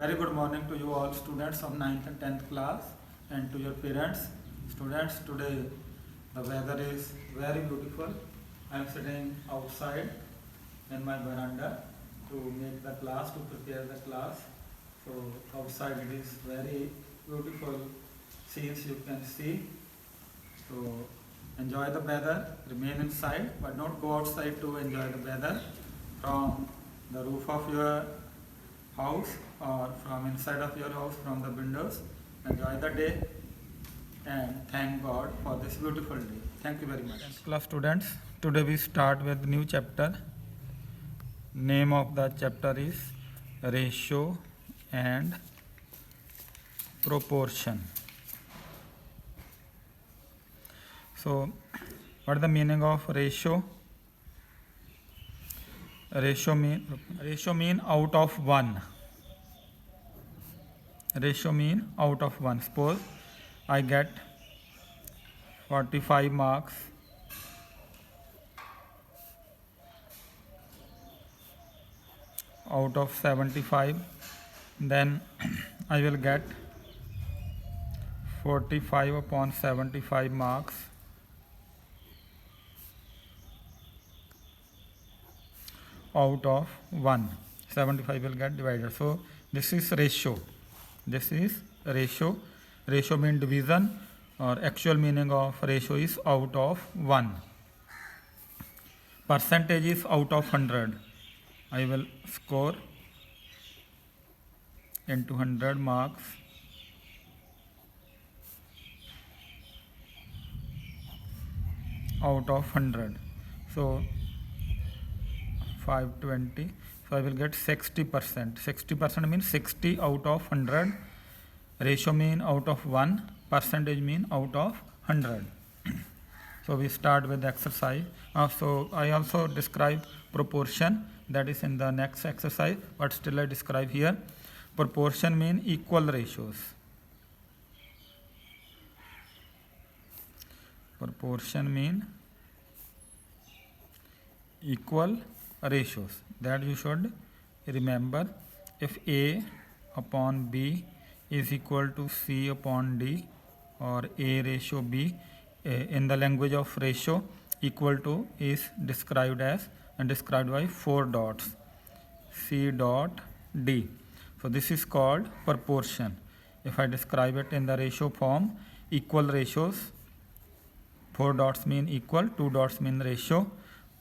Very good morning to you all students of 9th and 10th class and to your parents. Students, today the weather is very beautiful. I am sitting outside in my veranda to make the class, to prepare the class. So outside it is very beautiful scenes you can see. So enjoy the weather, remain inside, but don't go outside to enjoy the weather from the roof of your house or from inside of your house from the windows. Enjoy the day and thank God for this beautiful day. Thank you very much. Class students, today we start with new chapter. Name of the chapter is ratio and proportion. So what is the meaning of ratio? Ratio mean out of 1. Ratio mean out of 1. Suppose I get 45 marks out of 75, then I will get 45 upon 75 marks out of 1. 75 will get divided. So this is ratio. This is ratio. Ratio means division, or actual meaning of ratio is out of 1. Percentage is out of 100. I will score into 100 marks out of 100. So 520. So I will get 60%. 60% means 60 out of 100. Ratio mean out of 1. Percentage mean out of 100. So we start with the exercise. So I also describe proportion, that is in the next exercise, but still I describe here. Proportion mean equal ratios. Proportion mean equal ratios. That you should remember. If A upon B is equal to C upon D, or A ratio B, in the language of ratio, equal to is described as and described by 4 dots, C dot D. So this is called proportion. If I describe it in the ratio form, equal ratios, 4 dots mean equal, 2 dots mean ratio,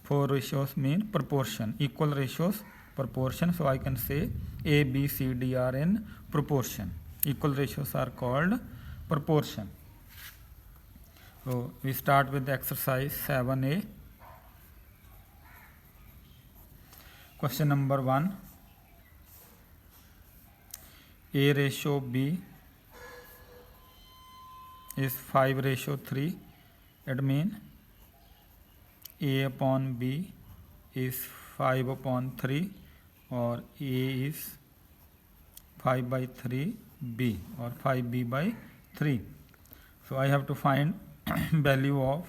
4 ratios mean proportion. Equal ratios, proportion. So I can say A, B, C, D are in proportion. Equal ratios are called proportion. So we start with the exercise 7A. Question number 1. A ratio B is 5 ratio 3. It means A upon B is 5 upon 3, or A is 5 by 3 B, or 5B by 3. So I have to find value of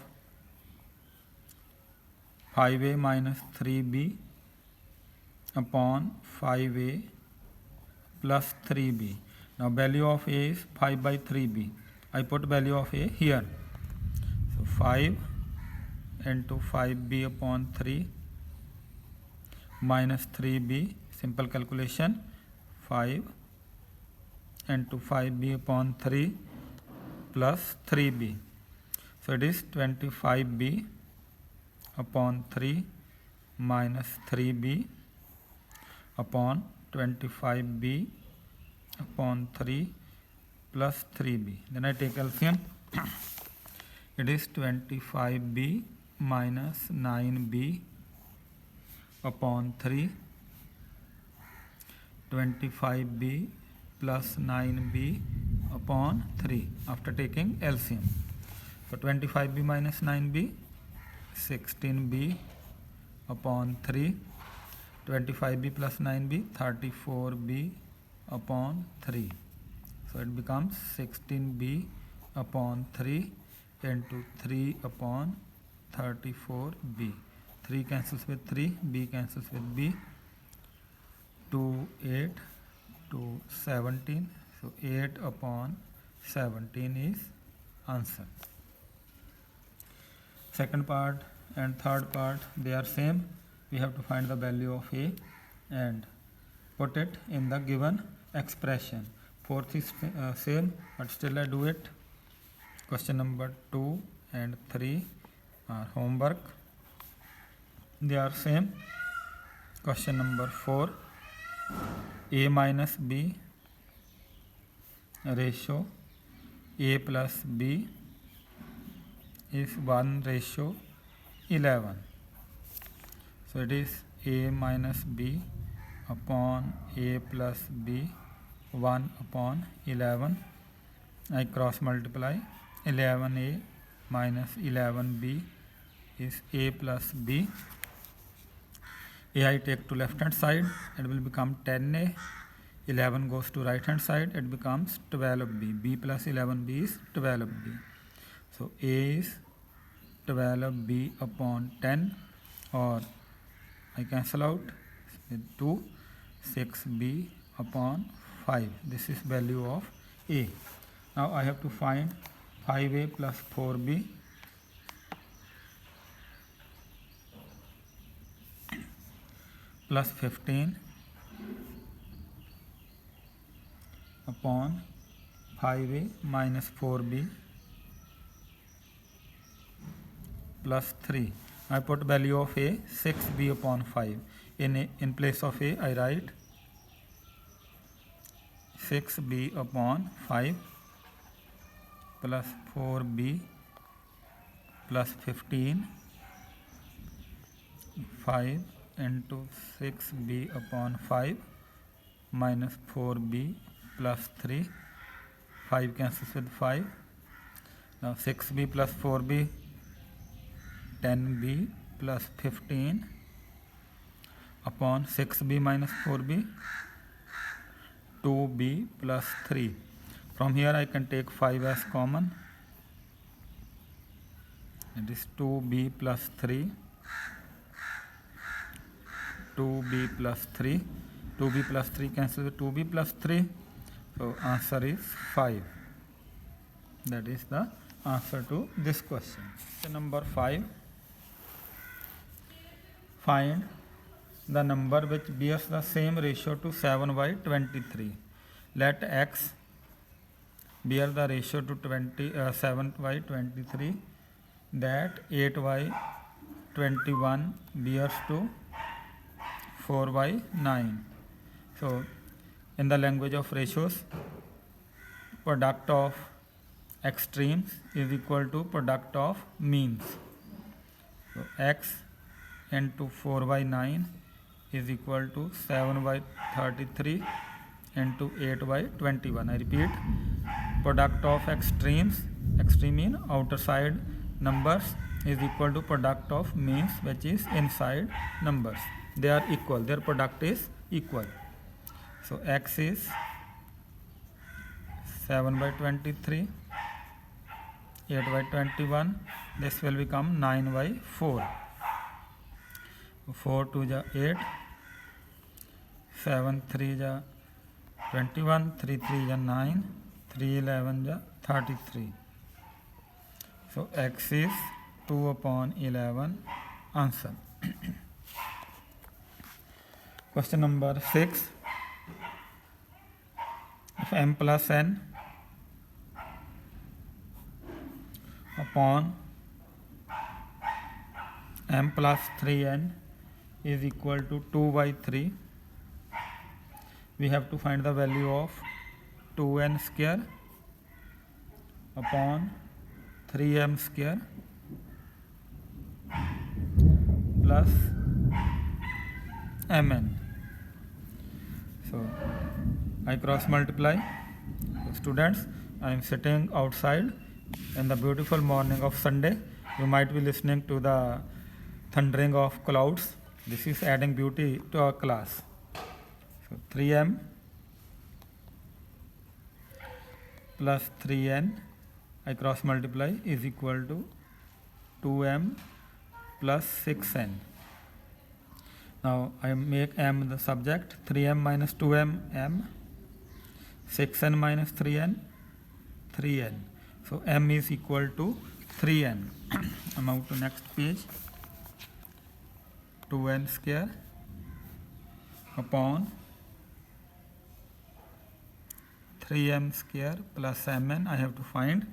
5A minus 3B upon 5A plus 3B. Now value of A is 5 by 3B. I put value of A here. So 5 into 5B upon 3 minus 3B, simple calculation, 5 into 5B upon 3 plus 3B. So it is 25B upon 3 minus 3B upon 25B upon 3 plus 3B. Then I take LCM. It is 25B minus 9B upon 3, 25B plus 9B upon 3 after taking LCM. So 25B minus 9B, 16B upon 3, 25B plus 9B, 34B upon 3. So it becomes 16B upon 3 into 3 upon 34B. 3 cancels with 3, B cancels with B, 2, 8, to 17. So 8 upon 17 is answer. Second part and third part, they are same. We have to find the value of a and put it in the given expression. Fourth is same, but still I do it. Question number 2 and 3 are homework. They are same. Question number 4, a minus b ratio a plus b is 1:11. So it is a minus b upon a plus b 1/11. I cross multiply. 11a minus 11b is a plus b. A I take to left hand side, it will become 10a. 11 goes to right hand side, it becomes 12b. b plus 11b is 12b. So a is 12b upon 10, or I cancel out with 2, 6b upon 5. This is value of a. Now I have to find 5a plus 4b plus 15 upon 5a minus 4b plus 3. I put value of a 6b upon 5. In place of a, I write 6b upon 5 plus 4b plus 15. 5 into 6b upon 5 minus 4b plus 3. 5 cancels with 5. Now 6b plus 4b, 10b plus 15 upon 6b minus 4b, 2b plus 3. From here I can take 5 as common. It is 2b plus 3. 2b plus 3. 2b plus 3 cancel with 2b plus 3. So answer is 5. That is the answer to this question. Question number 5. Find the number which bears the same ratio to 7/23. Let x bear the ratio to 7/23 that 8/21 bears to 4/9. So in the language of ratios, product of extremes is equal to product of means. So x into 4/9 is equal to 7/33 into 8/21. I repeat, product of extremes, extreme mean outer side numbers, is equal to product of means, which is inside numbers. They are equal, their product is equal. So x is 7/23, 8/21, this will become 9/4. 4 2 ja 8, 7 3 ja 21, 3 3 ja 9, 3 11 ja 33. So x is 2/11 answer. Question number 6. If m plus n upon m plus 3n is equal to 2/3, we have to find the value of 2n square upon 3m square plus mn. So I cross multiply. So students, I am sitting outside in the beautiful morning of Sunday. You might be listening to the thundering of clouds. This is adding beauty to our class. So 3m plus 3n, I cross multiply, is equal to 2m plus 6n. Now I make m the subject, 3m minus 2m m, 6n minus 3n, 3n. So m is equal to 3n. I move to next page. 2n square upon 3m square plus mn. I have to find.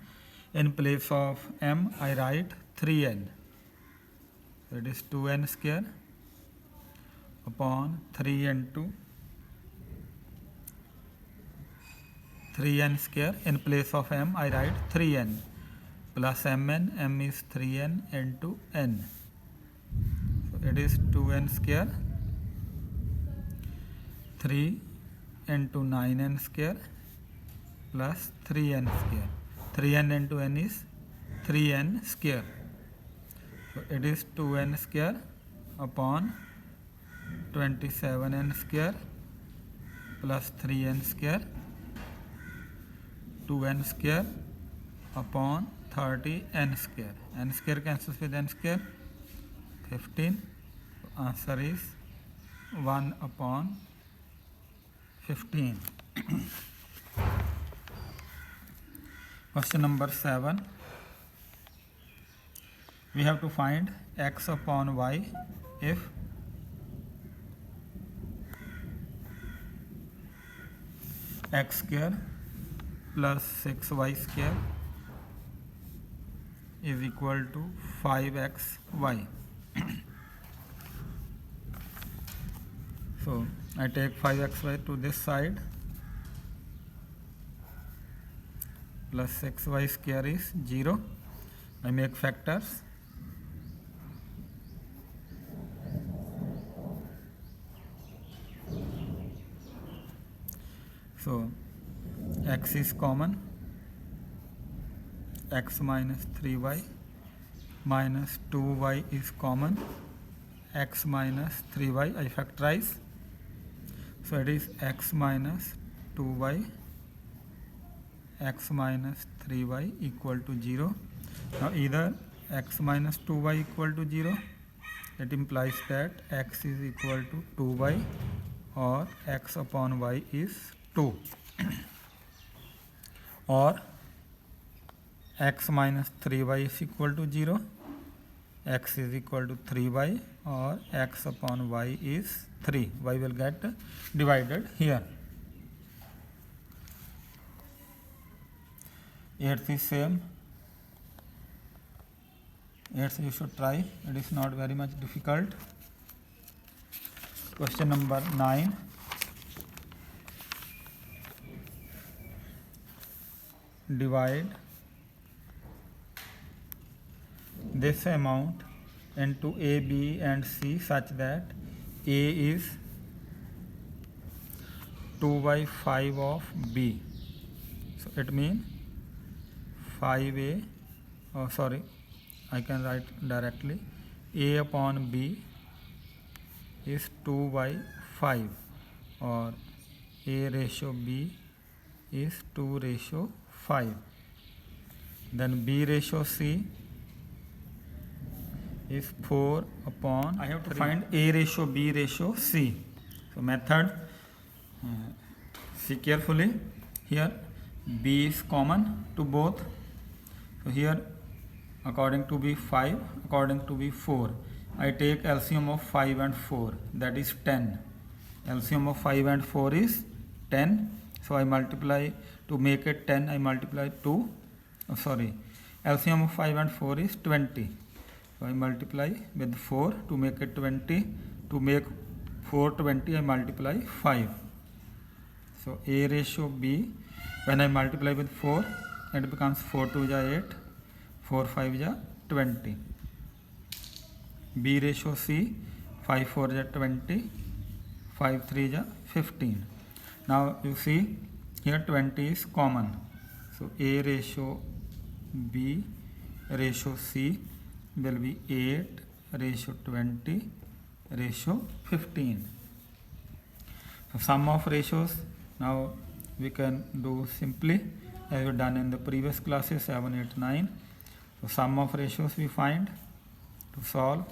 In place of m, I write 3n. So it is 2n square upon 3 into 3n square. In place of m, I write 3n plus mn. M is 3n into n. So it is 2n square, 3 into 9n square plus 3n square. 3n into n is 3n square. So it is 2n square upon 27n square plus 3n square. 2n square upon 30n square. N square cancels with n square. 15. So answer is 1 upon 15. Question number 7. We have to find x upon y if x square plus 6y square is equal to 5xy. So I take 5xy to this side plus 6y square is 0. I make factors. So x is common. X minus 3y minus 2y is common. X minus 3y I factorize. So it is x minus 2y, x minus 3y equal to 0. Now either x minus 2y equal to 0, it implies that x is equal to 2y, or x upon y is 2, or x minus 3y is equal to 0, x is equal to 3y, or x upon y is 3. Y will get divided here. 8th is same. 8th you should try. It is not very much difficult. Question number 9. Divide this amount into A, B and C such that A is 2 by 5 of B. So it means 5A, I can write directly, A upon B is 2 by 5, or A ratio B is 2 ratio 5. Then B ratio C is 4 upon, I have to find A ratio B ratio C. So method, see carefully, here B is common to both. So here according to B 5, according to B 4. I take LCM of 5 and 4, that is 10. LCM of 5 and 4 is 10. So I multiply, to make it 10 I multiply 2. LCM of 5 and 4 is 20. So I multiply with 4 to make it 20. To make 4 20 I multiply 5. So A ratio B, when I multiply with 4, it becomes 4 2 is 8, 4 5 is 20. B ratio C, 5 4 is 20, 5 3 is 15. Now you see here 20 is common. So A ratio B ratio C will be 8 ratio 20 ratio 15. So sum of ratios now we can do simply as we done in the previous classes 7, 8, 9. So sum of ratios we find to solve.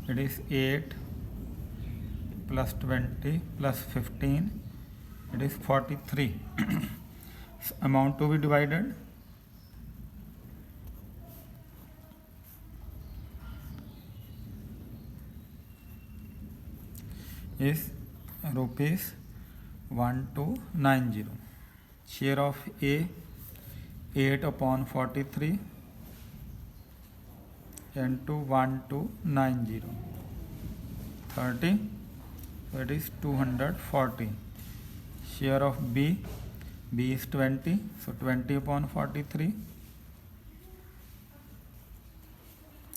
It is 8 plus 20 plus 15, it is 43. So amount to be divided is rupees 1290. Share of A 8 upon 43 into 1290, 30, so it is 240. Share of B is 20, so 20 upon 43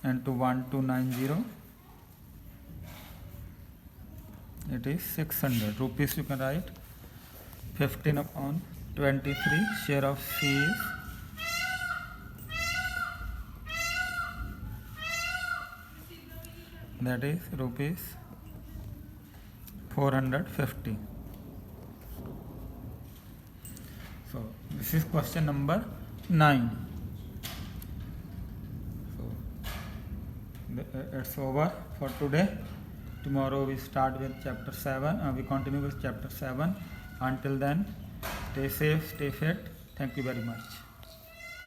into 1290, it is 600 rupees. You can write 15 upon 23. Share of C is that is rupees 450. So this is question number 9. So it's over for today. Tomorrow we start with chapter 7. We continue with chapter 7. Until then, stay safe, stay fit. Thank you very much.